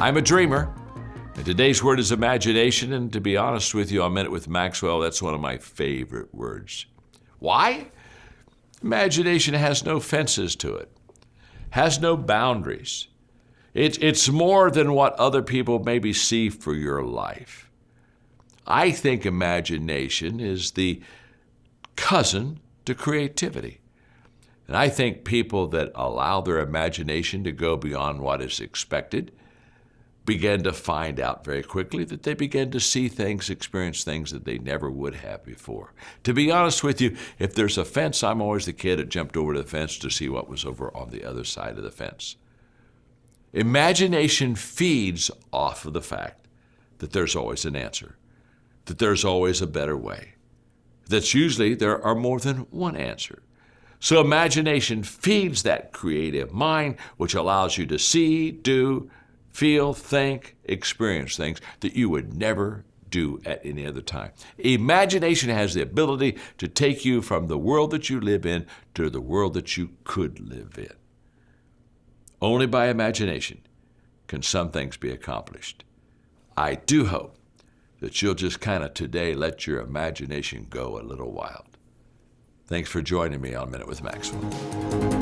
I'm a dreamer. And today's word is imagination, and to be honest with you, on Minute with Maxwell, that's one of my favorite words. Why? Imagination has no fences to it, has no boundaries. It's more than what other people maybe see for your life. I think imagination is the cousin to creativity. And I think people that allow their imagination to go beyond what is expected begin to find out very quickly that they begin to see things, experience things that they never would have before. To be honest with you, if there's a fence, I'm always the kid that jumped over the fence to see what was over on the other side of the fence. Imagination feeds off of the fact that there's always an answer, that there's always a better way, that usually there are more than one answer. So imagination feeds that creative mind, which allows you to see, do, feel, think, experience things that you would never do at any other time. Imagination has the ability to take you from the world that you live in to the world that you could live in. Only by imagination can some things be accomplished. I do hope that you'll just kind of today let your imagination go a little wild. Thanks for joining me on Minute with Maxwell.